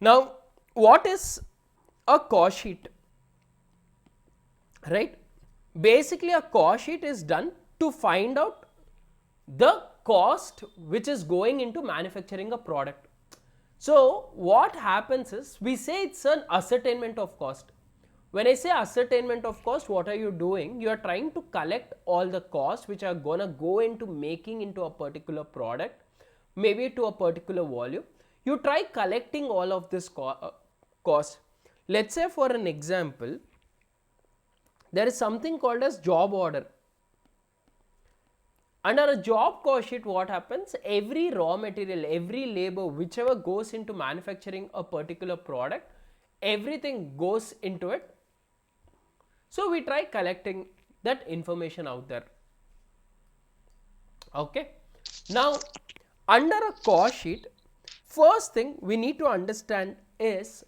Now what is a cost sheet, right? Basically a cost sheet is done to find out the cost which is going into manufacturing a product. So what happens is, we say it's an ascertainment of cost. When I say ascertainment of cost, what are you doing? You are trying to collect all the costs which are gonna go into making into a particular product, maybe to a particular volume. You try collecting all of this cost. Let's say for an example, there is something called as job order. Under a job cost sheet, what happens? Every raw material, every labor, whichever goes into manufacturing a particular product, everything goes into it. So we try collecting that information out there. Okay. Now, under a cost sheet, first thing we need to understand is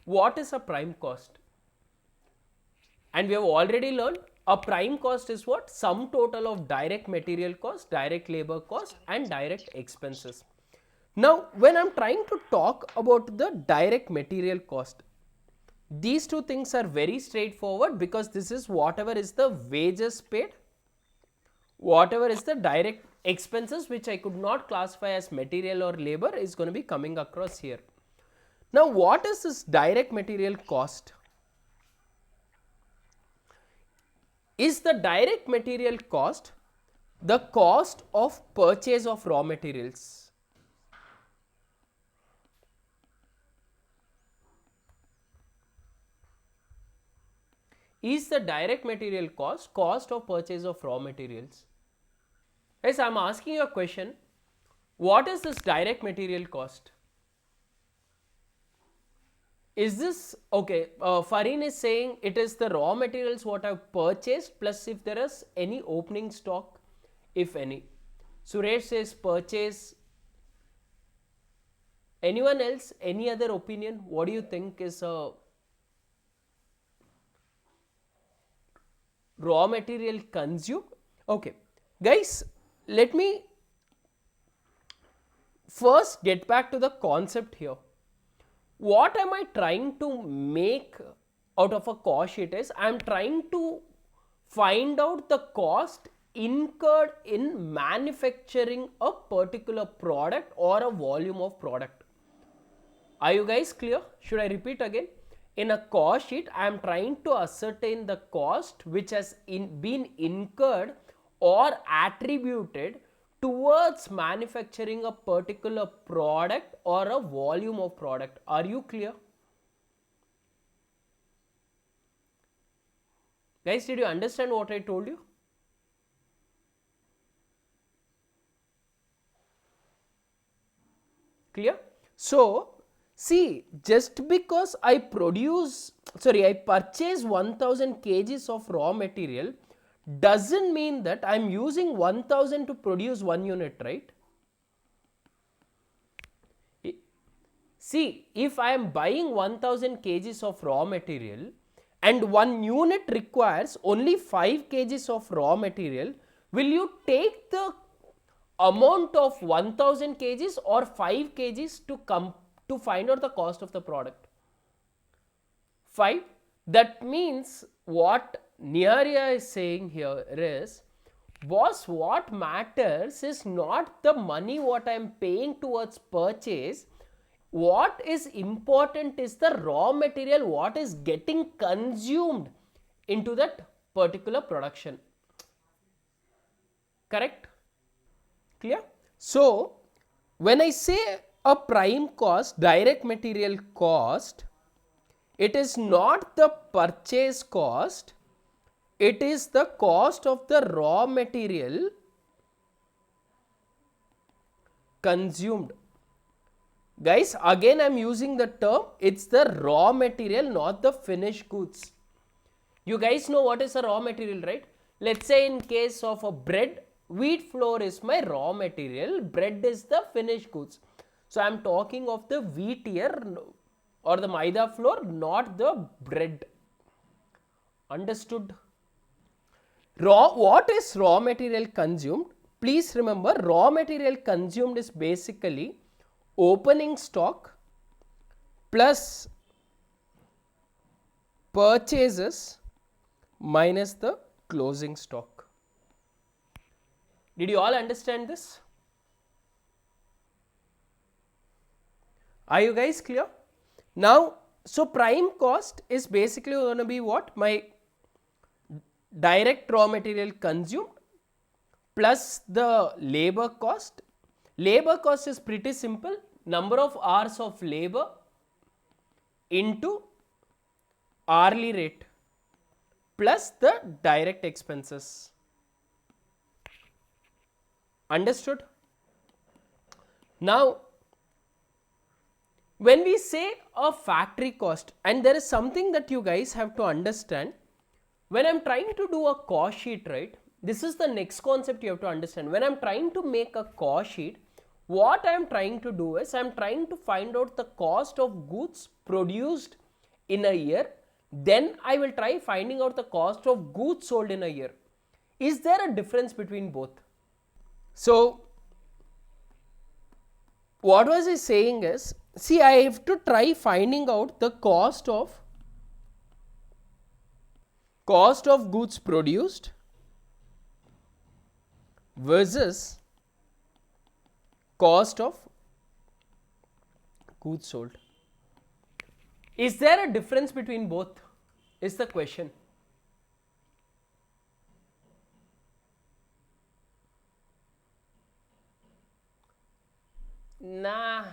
what is a prime cost. And we have already learned a prime cost is what? Sum total of direct material cost, direct labor cost and direct expenses. Now, when I am trying to talk about the direct material cost, these two things are very straightforward, because this is whatever is the wages paid, whatever is the direct expenses which I could not classify as material or labor is going to be coming across here. Now, what is this direct material cost? Is the direct material cost the cost of purchase of raw materials? Is the direct material cost of purchase of raw materials? Yes, I am asking you a question. What is this direct material cost? Is this okay? Fareen is saying it is the raw materials what I've purchased plus if there is any opening stock, if any. Suresh says purchase. Anyone else? Any other opinion? What do you think is a raw material consumed? Okay, guys, let me first get back to the concept here. What am I trying to make out of a cost sheet is, I am trying to find out the cost incurred in manufacturing a particular product or a volume of product. Are you guys clear? Should I repeat again? In a cost sheet, I am trying to ascertain the cost which has been incurred or attributed towards manufacturing a particular product or a volume of product. Are you clear? Guys, did you understand what I told you? Clear? So, see, just because I purchase 1000 kgs of raw material doesn't mean that I am using 1000 to produce 1 unit, right? See, if I am buying 1000 kgs of raw material and 1 unit requires only 5 kgs of raw material, will you take the amount of 1000 kgs or 5 kgs to find out the cost of the product? 5. That means what Niharya is saying here is, boss, what matters is not the money what I am paying towards purchase. What is important is the raw material what is getting consumed into that particular production. Correct? Clear? So, when I say a prime cost, direct material cost, it is not the purchase cost, it is the cost of the raw material consumed. Guys, again I am using the term, it's the raw material, not the finished goods. You guys know what is a raw material, right? Let's say in case of a bread, wheat flour is my raw material, bread is the finished goods. So I am talking of the wheat here or the maida flour, not the bread. Understood? What is raw material consumed? Please remember, raw material consumed is basically opening stock plus purchases minus the closing stock. Did you all understand this? Are you guys clear? Now, so prime cost is basically going to be what? My direct raw material consumed plus the labor cost. Labor cost is pretty simple, number of hours of labor into hourly rate plus the direct expenses. Understood? Now, when we say a factory cost, and there is something that you guys have to understand, when I'm trying to do a cost sheet, right? This is the next concept you have to understand. When I'm trying to make a cost sheet, what I'm trying to do is I'm trying to find out the cost of goods produced in a year. Then I will try finding out the cost of goods sold in a year. Is there a difference between both? So, what was I saying is, see, I have to try finding out the cost of goods produced versus cost of goods sold. Is there a difference between both? Is the question. Nah.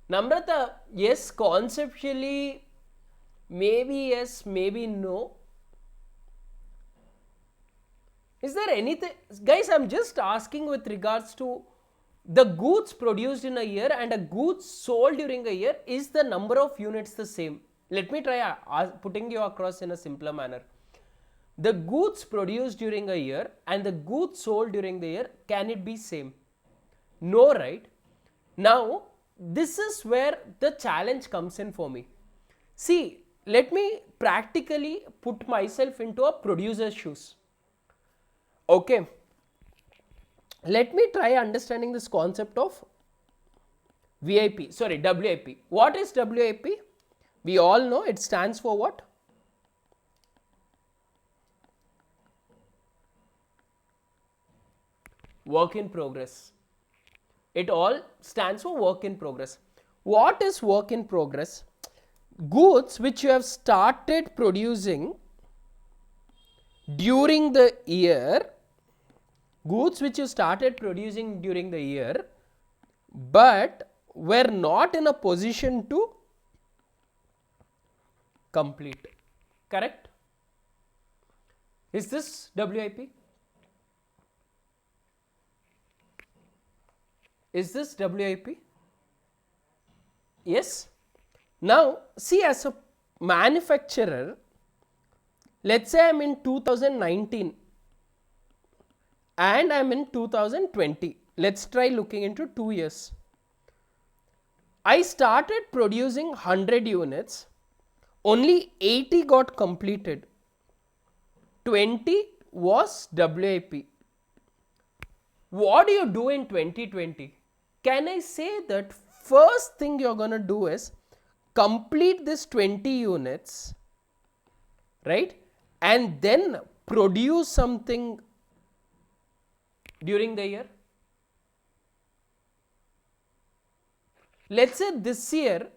Namrata, yes, conceptually, maybe yes, maybe no. Is there anything, guys? I'm just asking with regards to the goods produced in a year and a goods sold during a year. Is the number of units the same? Let me try putting you across in a simpler manner. The goods produced during a year and the goods sold during the year, can it be same? No, right? Now, this is where the challenge comes in for me. See, let me practically put myself into a producer's shoes. Okay, let me try understanding this concept of WIP. What is WIP? We all know it stands for what? Work in progress. It all stands for work in progress. What is work in progress? Goods which you have started producing during the year, but were not in a position to complete. Correct? Is this WIP? Is this WIP? Yes. Now, see, as a manufacturer, let's say I'm in 2019 and I'm in 2020. Let's try looking into 2 years. I started producing 100 units, only 80 got completed, 20 was WIP. What do you do in 2020? Can I say that first thing you're going to do is complete this 20 units, right? And then produce something during the year? Let's say this year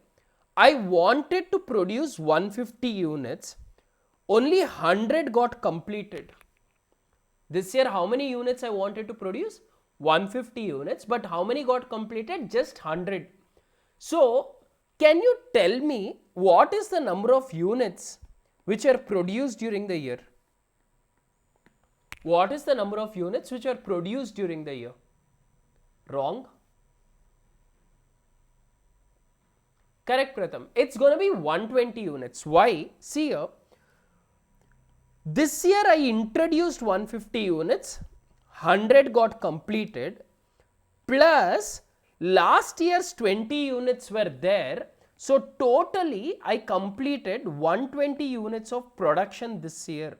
I wanted to produce 150 units, only 100 got completed. This year, how many units I wanted to produce? 150 units, but how many got completed? Just 100. So, can you tell me what is the number of units which are produced during the year? What is the number of units which are produced during the year? Wrong. Correct, Pratham. It's going to be 120 units. Why? See here. This year I introduced 150 units, 100 got completed, plus last year's 20 units were there. So totally I completed 120 units of production this year.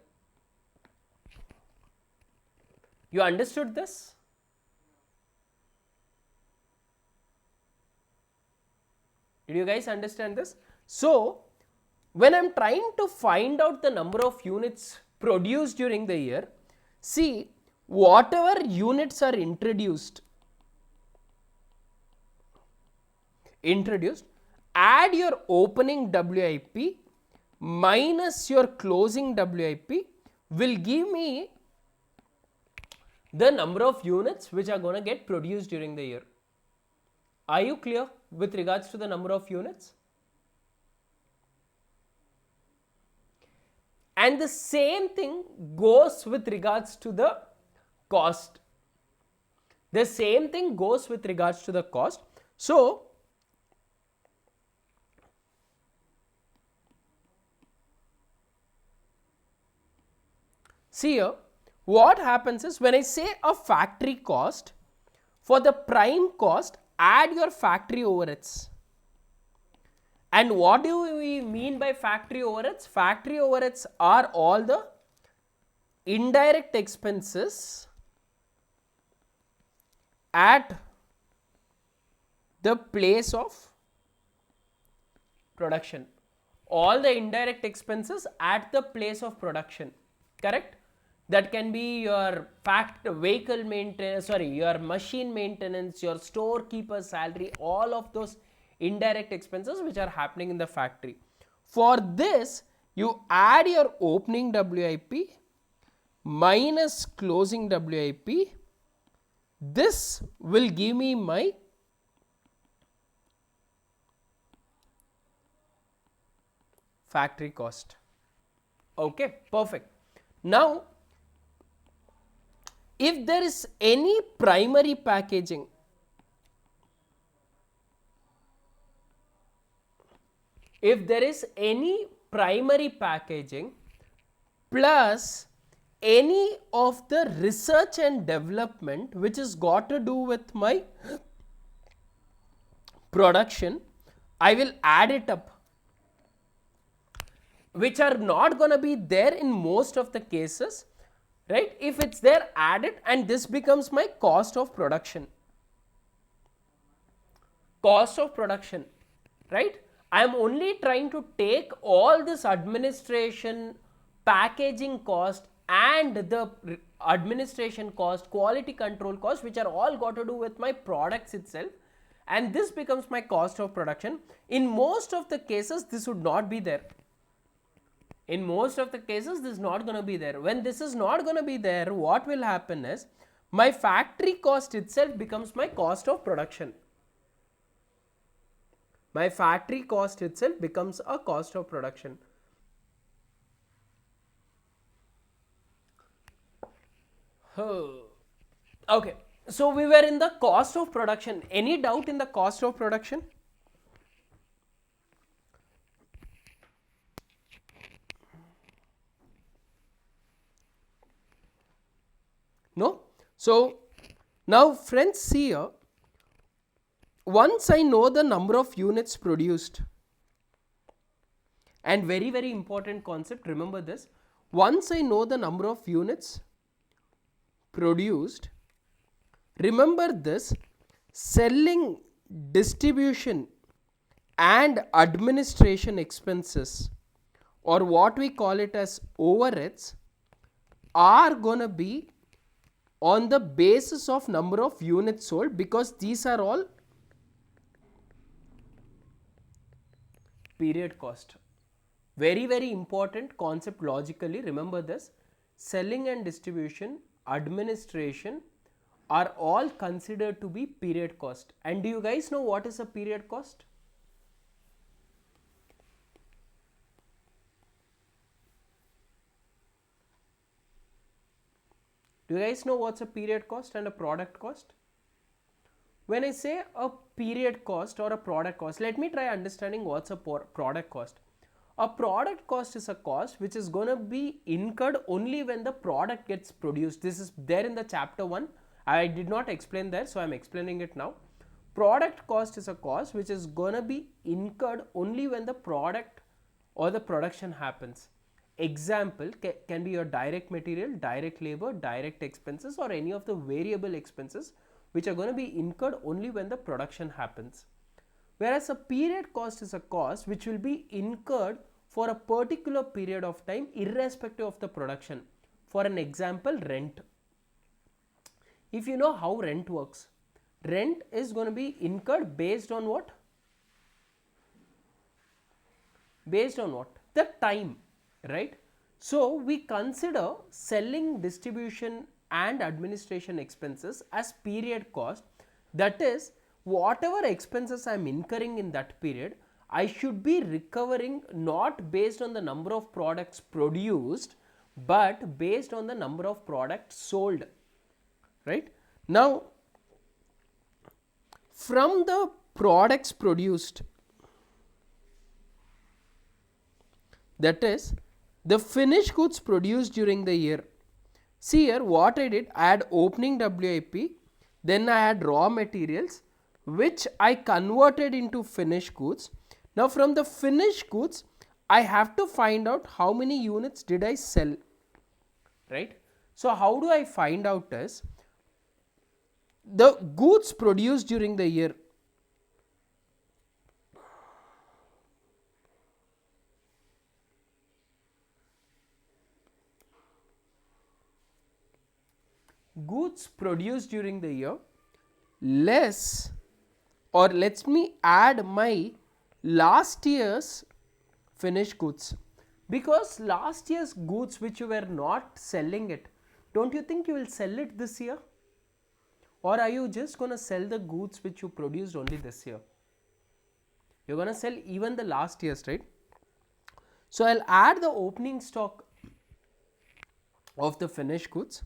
You understood this? Did you guys understand this? So when I'm trying to find out the number of units produced during the year, see, whatever units are introduced, add your opening WIP minus your closing WIP will give me the number of units which are going to get produced during the year. Are you clear with regards to the number of units? And the same thing goes with regards to the cost. The same thing goes with regards to the cost. So see here, what happens is when I say a factory cost, for the prime cost, add your factory overheads. And what do we mean by factory overheads? Factory overheads are all the indirect expenses at the place of production. All the indirect expenses at the place of production, correct? That can be your vehicle maintenance, your machine maintenance, your storekeeper salary, all of those indirect expenses which are happening in the factory. For this, you add your opening WIP minus closing WIP. This will give me my factory cost. Okay, perfect. Now, if there is any primary packaging, plus any of the research and development which is got to do with my production, I will add it up, which are not going to be there in most of the cases, right? If it's there, add it, and this becomes my cost of production. Cost of production, right? I am only trying to take all this administration, packaging cost, and the administration cost, quality control cost, which are all got to do with my products itself, and this becomes my cost of production. In most of the cases, this would not be there. In most of the cases, this is not going to be there. When this is not going to be there, what will happen is my factory cost itself becomes my cost of production. My factory cost itself becomes a cost of production. Okay, so we were in the cost of production. Any doubt in the cost of production? No? So now friends, see here, once I know the number of units produced, and very, very important concept, remember this, once I know the number of units produced, remember this, selling, distribution and administration expenses, or what we call it as overheads, are going to be on the basis of number of units sold, because these are all period cost. Very, very important concept logically, remember this, selling and distribution, administration are all considered to be period cost. And do you guys know what is a period cost? Do you guys know what's a period cost and a product cost? When I say a period cost or a product cost, let me try understanding what's a product cost. A product cost is a cost which is going to be incurred only when the product gets produced. This is there in the chapter 1. I did not explain that, so I am explaining it now. Product cost is a cost which is going to be incurred only when the product or the production happens. Example can be your direct material, direct labor, direct expenses, or any of the variable expenses which are going to be incurred only when the production happens. whereas a period cost is a cost which will be incurred for a particular period of time irrespective of the production. For an example, rent. If you know how rent works, rent is going to be incurred based on what? Based on what? The time, right? So we consider selling, distribution and administration expenses as period cost. That is, whatever expenses I am incurring in that period, I should be recovering not based on the number of products produced, but based on the number of products sold, right? Now, from the products produced, that is the finished goods produced during the year. See here what I did, I had opening WIP, then I had raw materials which I converted into finished goods. Now from the finished goods, I have to find out how many units did I sell, right? So how do I find out is, the goods produced during the year, goods produced during the year less, or let me add my last year's finished goods, because last year's goods which you were not selling it, don't you think you will sell it this year, or are you just going to sell the goods which you produced only this year? You're going to sell even the last year's, right? So I'll add the opening stock of the finished goods,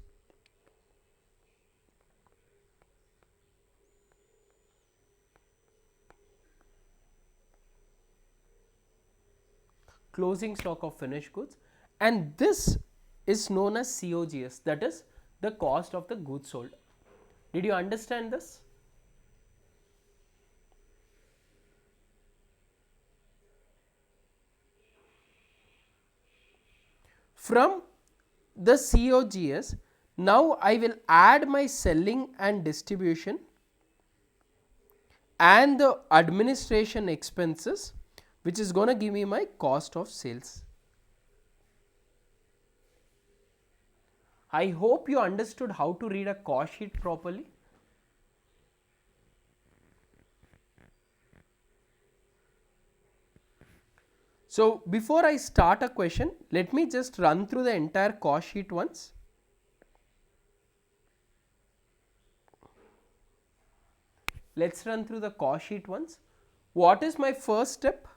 closing stock of finished goods, and this is known as COGS, that is the cost of the goods sold. Did you understand this? From the COGS, now I will add my selling and distribution and the administration expenses, which is going to give me my cost of sales. I hope you understood how to read a cost sheet properly. So before I start a question, let me just run through the entire cost sheet once. Let's run through the cost sheet once. What is my first step?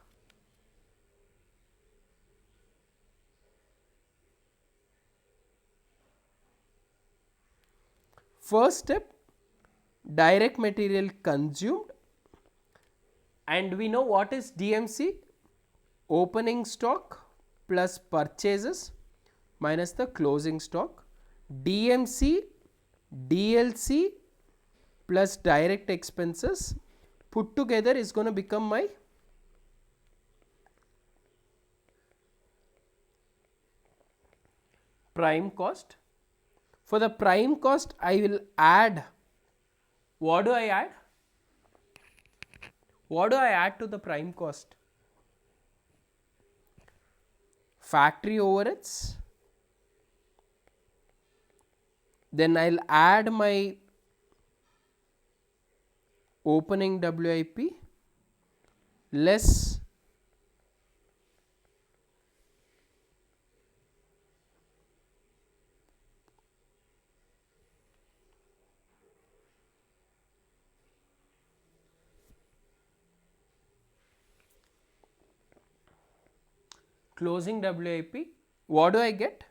First step, direct material consumed, and we know what is DMC, opening stock plus purchases minus the closing stock. DMC, DLC plus direct expenses put together is going to become my prime cost. For the prime cost, I will add, what do I add? What do I add to the prime cost? Factory overheads. Then I'll add my opening WIP less closing WIP. What do I get?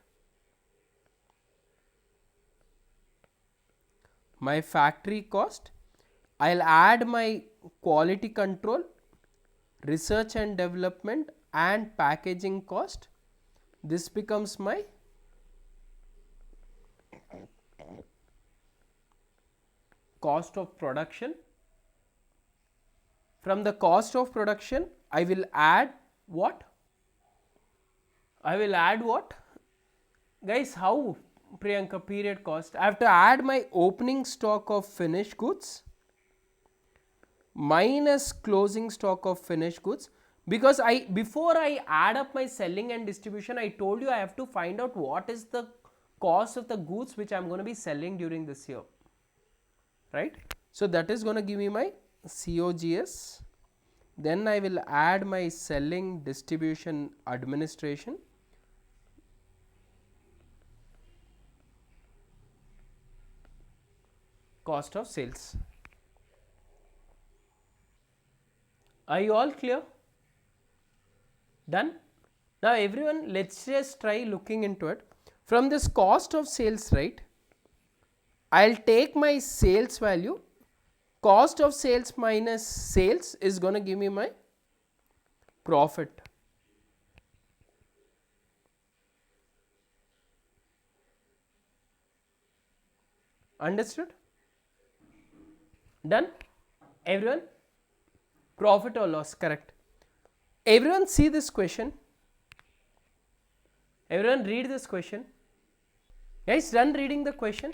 My factory cost. I'll add my quality control, research and development and packaging cost. This becomes my cost of production. From the cost of production, I will add what? I will add what? Guys, how, Priyanka, period cost? I have to add my opening stock of finished goods minus closing stock of finished goods, because before I add up my selling and distribution, I told you I have to find out what is the cost of the goods which I am going to be selling during this year, right. So that is going to give me my COGS. Then I will add my selling, distribution, administration, cost of sales. Are you all clear? Done? Now everyone, let's just try looking into it. From this cost of sales, right, I'll take my sales value, cost of sales minus sales is going to give me my profit. Understood? Done? Everyone? Profit or loss, correct. Everyone see this question? Everyone read this question? Guys, done reading the question?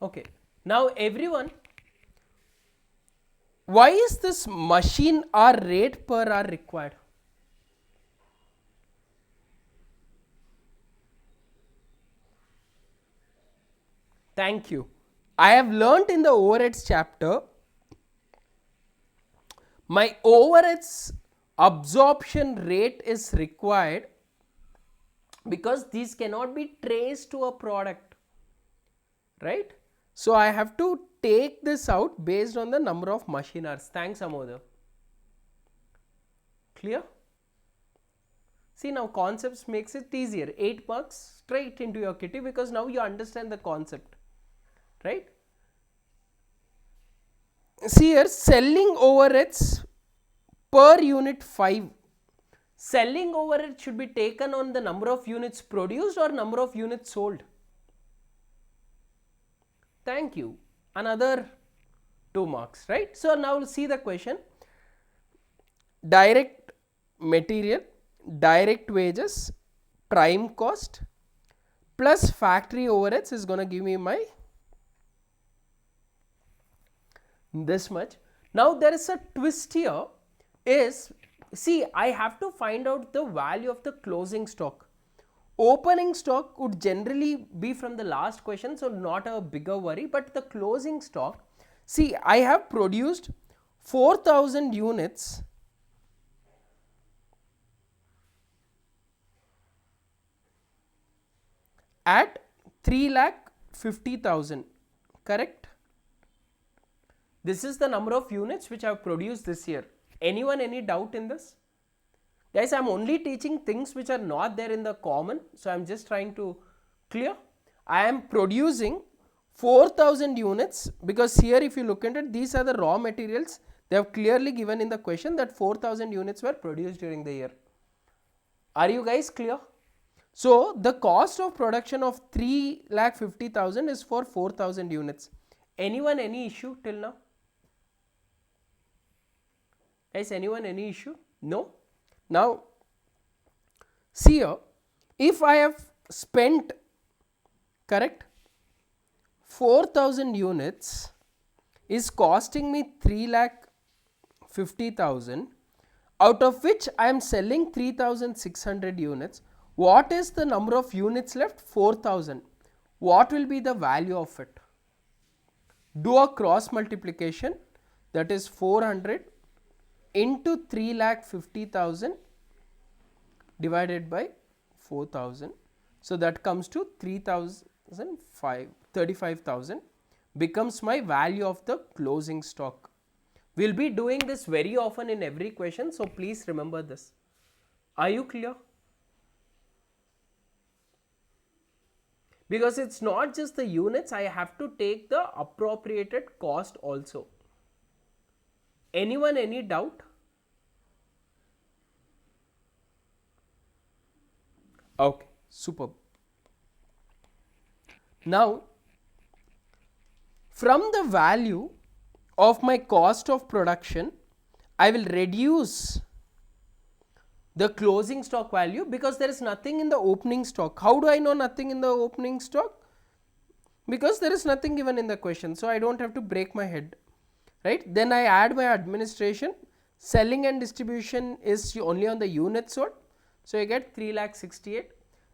Okay. Now everyone, why is this machine hour rate per hour required? Thank you. I have learnt in the overheads chapter, my overheads absorption rate is required because these cannot be traced to a product, right. So I have to take this out based on the number of machine hours. Thanks, Amoda. Clear? See, now concepts makes it easier. 8 marks straight into your kitty because now you understand the concept, right. See here, selling overheads per unit 5. Selling overhead should be taken on the number of units produced or number of units sold. Thank you. Another 2 marks, right. So now see the question. Direct material, direct wages, prime cost plus factory overheads is going to give me my this much. Now there is a twist here is, see, I have to find out the value of the closing stock. Opening stock would generally be from the last question, so not a bigger worry, but the closing stock, see, I have produced 4,000 units at 3,50,000, correct. This is the number of units which I have produced this year. Anyone, any doubt in this? Guys, I am only teaching things which are not there in the common, so I am just trying to clear. I am producing 4,000 units because here if you look at it, these are the raw materials. They have clearly given in the question that 4,000 units were produced during the year. Are you guys clear? So the cost of production of 3,50,000 is for 4,000 units. Anyone, any issue till now? Guys, anyone, any issue? No? Now, see here, if I have spent, correct, 4,000 units is costing me 3,50,000, out of which I am selling 3,600 units. What is the number of units left? 4,000. What will be the value of it? Do a cross multiplication, that is 400 into 3,50,000 divided by 4,000. So that comes to 35,000 becomes my value of the closing stock. We will be doing this very often in every question, so please remember this. Are you clear? Because it's not just the units, I have to take the appropriated cost also. Anyone, any doubt? Okay, superb. Now, from the value of my cost of production, I will reduce the closing stock value because there is nothing in the opening stock. How do I know nothing in the opening stock? because there is nothing given in the question, so I don't have to break my head, right? Then I add my administration, selling and distribution is only on the unit sold, so I get 3,68,000.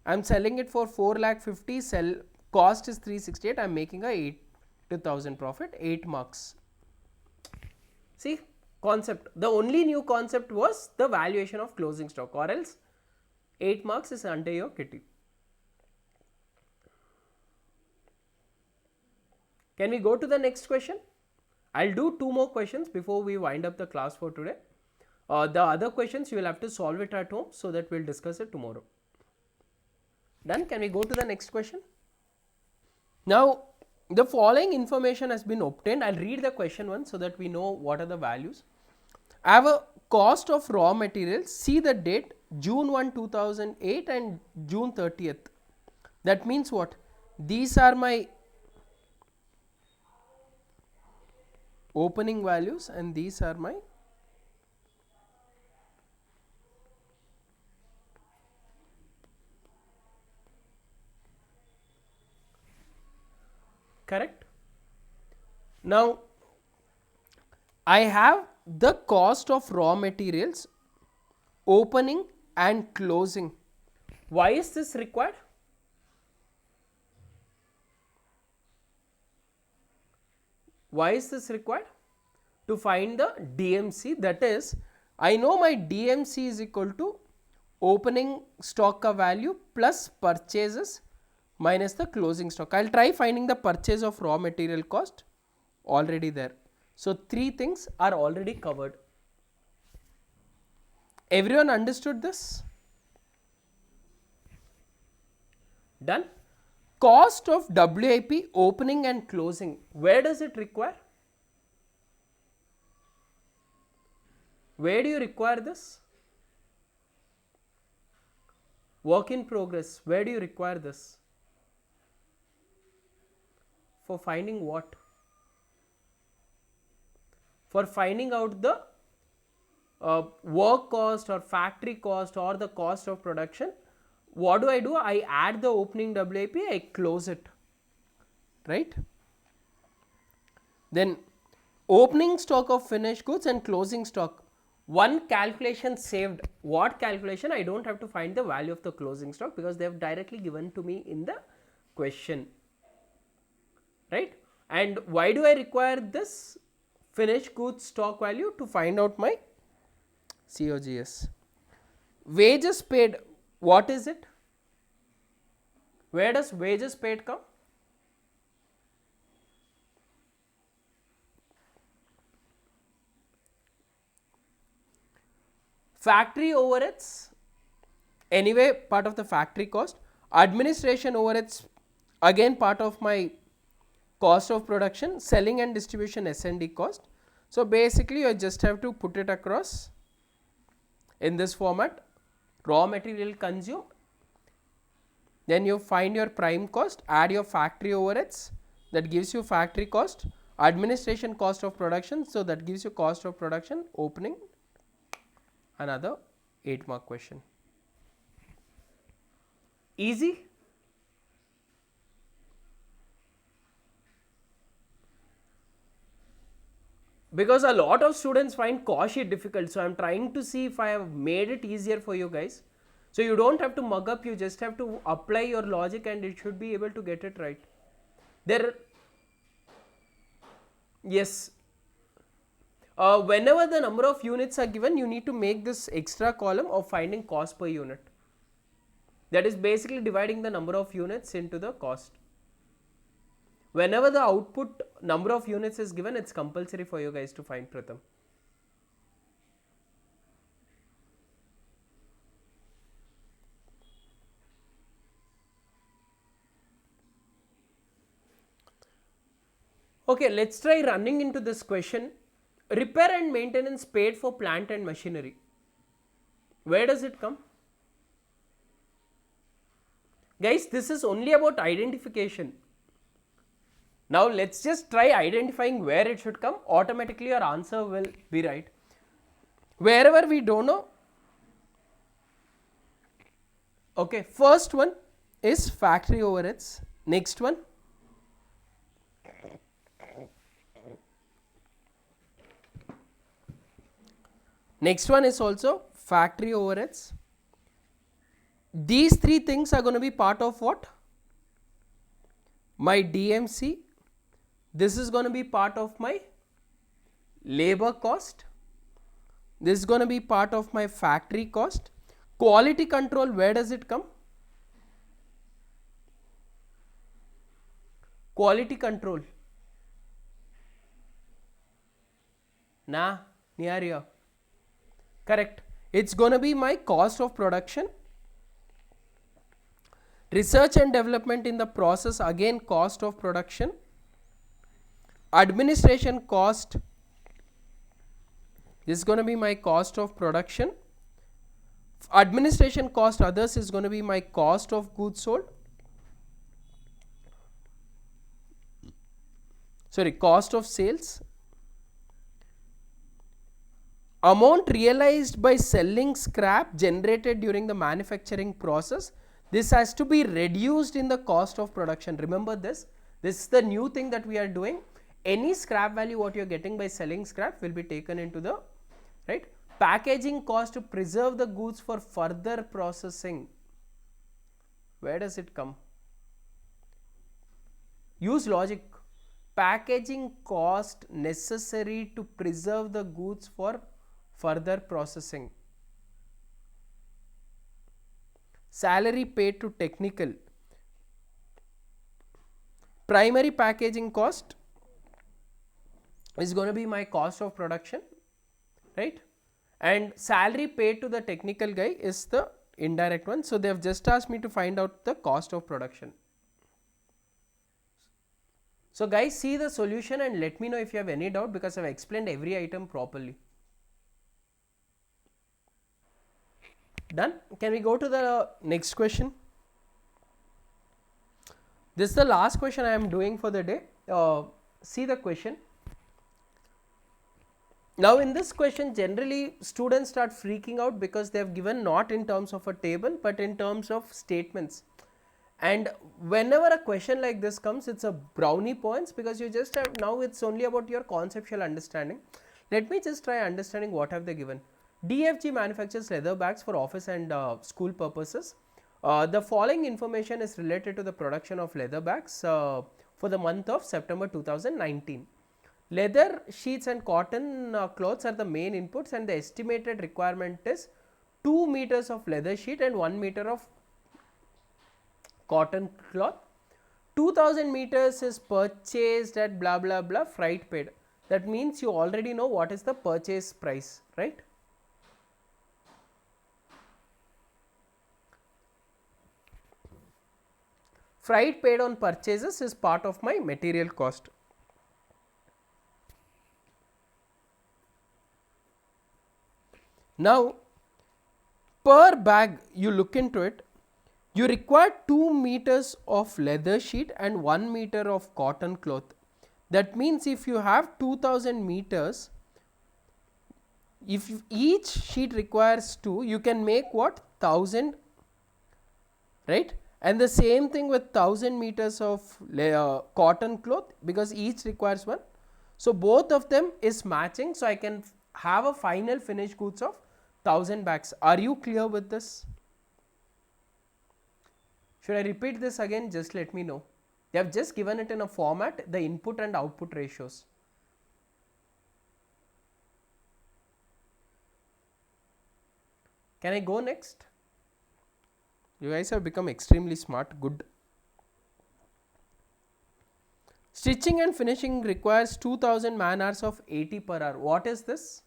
I am selling it for 4,50,000, sell cost is 368, I am making a 8,000 profit, 8 marks. See, concept, the only new concept was the valuation of closing stock, or else 8 marks is under your kitty. Can we go to the next question? I'll do 2 more questions before we wind up the class for today. The other questions you will have to solve it at home, so that we'll discuss it tomorrow. Done? Can we go to the next question? Now, the following information has been obtained. I'll read the question once so that we know what are the values. I have a cost of raw materials. See the date June 1, 2008 and June 30th. That means what? These are my opening values and these are my correct. Now, I have the cost of raw materials opening and closing. Why is this required? Why is this required? To find the DMC, that is, I know my DMC is equal to opening stock ka value plus purchases minus the closing stock. I will try finding the purchase of raw material cost, already there. So, 3 things are already covered. Everyone understood this? Done? Cost of WIP opening and closing, where does it require? Where do you require this? Work in progress, where do you require this? For finding what? For finding out the work cost or factory cost or the cost of production. What do? I add the opening WIP, I close it, right? Then opening stock of finished goods and closing stock. One calculation saved. What calculation? I don't have to find the value of the closing stock because they have directly given to me in the question, right? And why do I require this finished goods stock value? To find out my COGS. Wages paid, what is it? Where does wages paid come? Factory overheads, anyway part of the factory cost. Administration overheads, again part of my cost of production. Selling and distribution S&D cost. So, basically you just have to put it across in this format. Raw material consumed, then you find your prime cost, add your factory overheads, that gives you factory cost, administration cost of production, so that gives you cost of production, opening, another 8 mark question. Easy? Because a lot of students find cost sheet difficult, so I am trying to see if I have made it easier for you guys. So, you don't have to mug up, you just have to apply your logic and it should be able to get it right. There, yes, whenever the number of units are given, you need to make this extra column of finding cost per unit. That is basically dividing the number of units into the cost. Whenever the output number of units is given, it's compulsory for you guys to find Pratham. Okay, let's try running into this question. Repair and maintenance paid for plant and machinery. Where does it come? Guys, this is only about identification. Now, let's just try identifying where it should come. Automatically your answer will be right. Wherever we don't know. Okay, first one is factory overheads. Next one, Next one is also factory overheads. These three things are going to be part of what? My DMC. This is going to be part of my labor cost. This is going to be part of my factory cost. Quality control, where does it come? Quality control. Nah, near here. Correct. It's going to be my cost of production. Research and development in the process, again cost of production. Administration cost, this is going to be my cost of production. Administration cost others is going to be my cost of goods sold. Sorry, cost of sales. Amount realized by selling scrap generated during the manufacturing process, this has to be reduced in the cost of production. Remember this is the new thing that we are doing. Any scrap value what you are getting by selling scrap will be taken into the, right. Packaging cost to preserve the goods for further processing. Where does it come? Use logic. Packaging cost necessary to preserve the goods for further processing. Salary paid to technical. Primary packaging cost is going to be my cost of production, right, and salary paid to the technical guy is the indirect one. So they have just asked me to find out the cost of production. So guys, see the solution and let me know if you have any doubt, because I have explained every item properly. Done? Can we go to the next question? This is the last question I am doing for the day. See the question. Now in this question, generally students start freaking out because they have given not in terms of a table but in terms of statements. And whenever a question like this comes, it's a brownie points, because you just have, now it's only about your conceptual understanding. Let me just try understanding what have they given. DFG manufactures leather bags for office and school purposes. The following information is related to the production of leather bags for the month of September 2019. Leather sheets and cotton cloths are the main inputs, and the estimated requirement is 2 meters of leather sheet and 1 meter of cotton cloth. 2000 meters is purchased at blah blah blah, freight paid. That means you already know what is the purchase price, right? Freight paid on purchases is part of my material cost. Now per bag you look into it, you require 2 meters of leather sheet and 1 meter of cotton cloth. That means if you have 2000 meters, if each sheet requires 2, you can make what, 1000, right? And the same thing with 1000 meters of cotton cloth, because each requires 1. So both of them is matching, so I can have a final finished goods of 1000 bags. Are you clear with this? Should I repeat this again? Just let me know. They have just given it in a format, the input and output ratios. Can I go next? You guys have become extremely smart. Good. Stitching and finishing requires 2000 man hours of 80 per hour. What is this?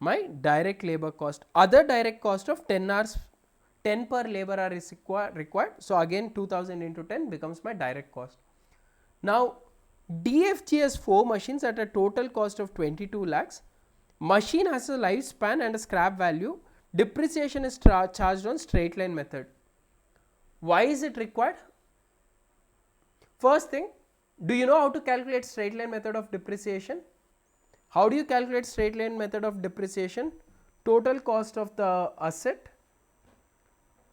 My direct labor cost. Other direct cost of 10 hours, 10 per labor hour is required. So again 2000 into 10 becomes my direct cost. Now DFG has 4 machines at a total cost of 22 lakhs. Machine has a lifespan and a scrap value. Depreciation is charged on straight line method. Why is it required? First thing, do you know how to calculate straight line method of depreciation? How do you calculate straight line method of depreciation? Total cost of the asset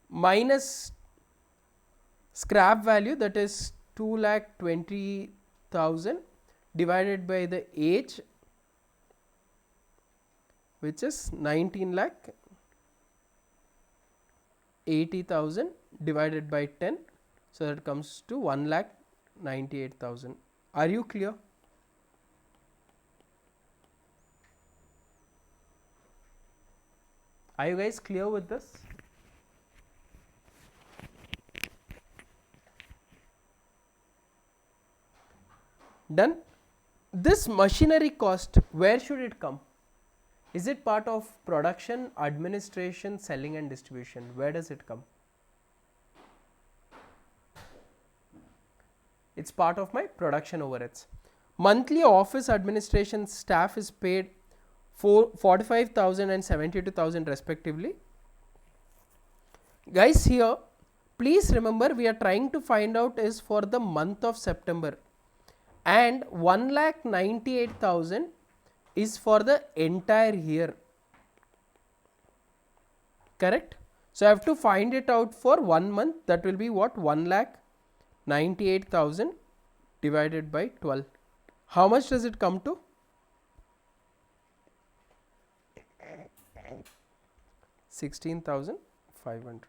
minus scrap value, that is 2,20,000 thousand divided by the age, which is 19 lakh 80,000 divided by 10. So, that comes to 1 lakh 98,000. Are you clear? Are you guys clear with this? Done. This machinery cost, where should it come? Is it part of production, administration, selling and distribution? Where does it come? It's part of my production overheads. Monthly office administration staff is paid for 45,000 and 72,000 respectively. Guys, here please remember we are trying to find out is for the month of September, and 1,98,000 is for the entire year, correct? So, I have to find it out for 1 month, that will be what? 1,98,000 divided by 12. How much does it come to? 16,500,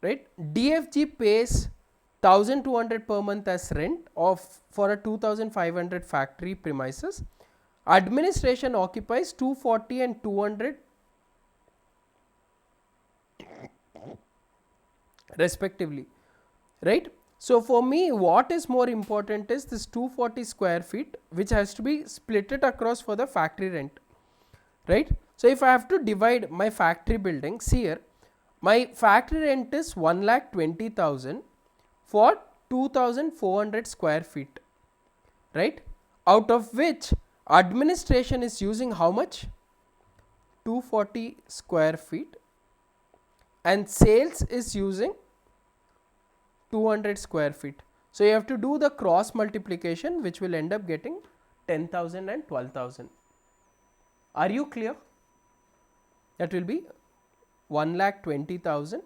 right? DFG pays 1,200 per month as rent of for a 2,500 factory premises. Administration occupies 240 and 200 respectively, right? So, for me what is more important is this 240 square feet, which has to be splitted across for the factory rent, right? So, if I have to divide my factory buildings here, my factory rent is 1,20,000 for 2,400 square feet, right? Out of which administration is using how much? 240 square feet, and sales is using 200 square feet. So, you have to do the cross multiplication, which will end up getting 10,000 and 12,000. Are you clear? That will be 1,20,000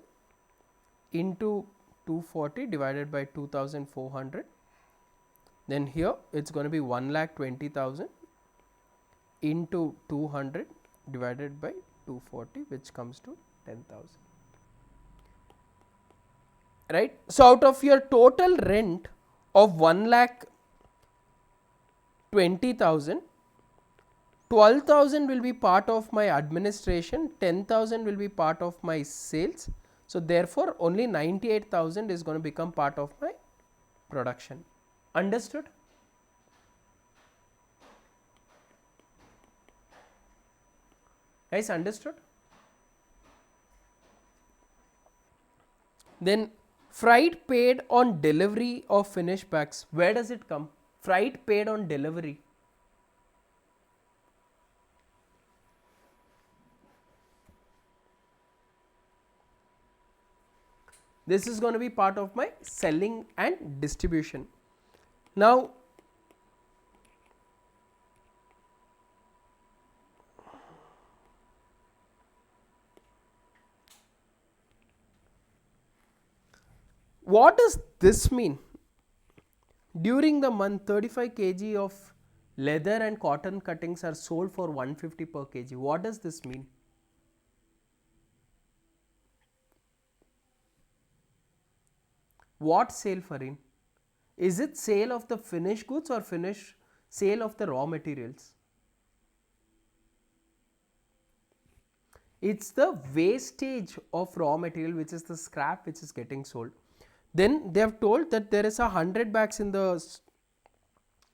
into 240 divided by 2,400. Then here it is going to be 1,20,000 into 200 divided by 240, which comes to 10,000. Right. So, out of your total rent of 1,20,000, 12,000 will be part of my administration, 10,000 will be part of my sales. So, therefore, only 98,000 is going to become part of my production. Understood? Guys, understood? Then freight paid on delivery of finished bags, where does it come? Freight paid on delivery. This is going to be part of my selling and distribution. Now, what does this mean? During the month, 35 kg of leather and cotton cuttings are sold for 150 per kg. What does this mean? What sale, Fareen? Is it sale of the finished goods or sale of the raw materials? It's the wastage of raw material, which is the scrap which is getting sold. Then they have told that there is 100 bags in the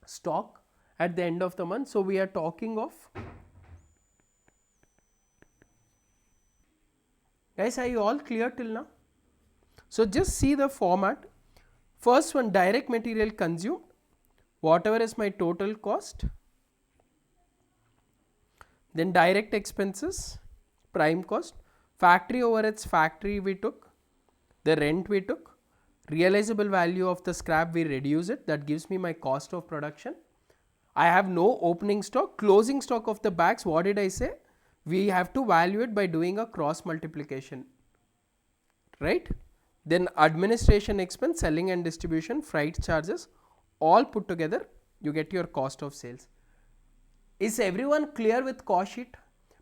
stock at the end of the month. So, we are talking of, guys, are you all clear till now? So, just see the format. First one, direct material consumed, whatever is my total cost. Then direct expenses, prime cost, factory overheads, factory we took, the rent we took, realizable value of the scrap we reduce it, that gives me my cost of production. I have no opening stock, closing stock of the bags, what did I say? We have to value it by doing a cross multiplication, right? then administration expense, selling and distribution, freight charges, all put together, you get your cost of sales. Is everyone clear with cost sheet?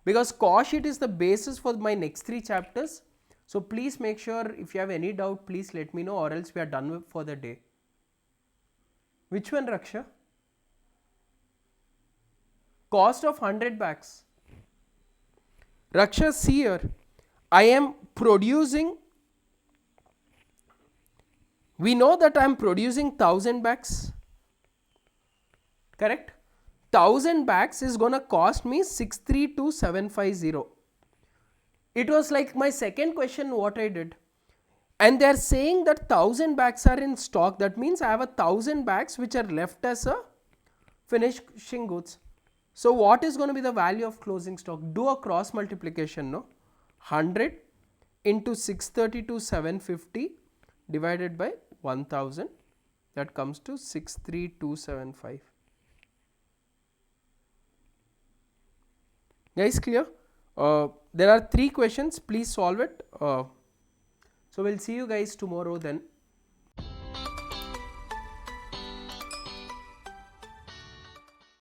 Because cost sheet is the basis for my next 3 chapters. So please make sure, if you have any doubt, please let me know, or else we are done for the day. Which one, Raksha? Cost of 100 bags. Raksha, see here, I am producing, we know that I am producing 1000 bags, correct? 1000 bags is gonna cost me 632750. It was like my second question what I did, and they are saying that 1000 bags are in stock. That means I have 1000 bags which are left as a finishing goods. So what is going to be the value of closing stock? Do a cross multiplication, no? 100 into 632,750 divided by 1000, that comes to 63275. Guys, clear? There are 3 questions, please solve it. So we'll see you guys tomorrow then.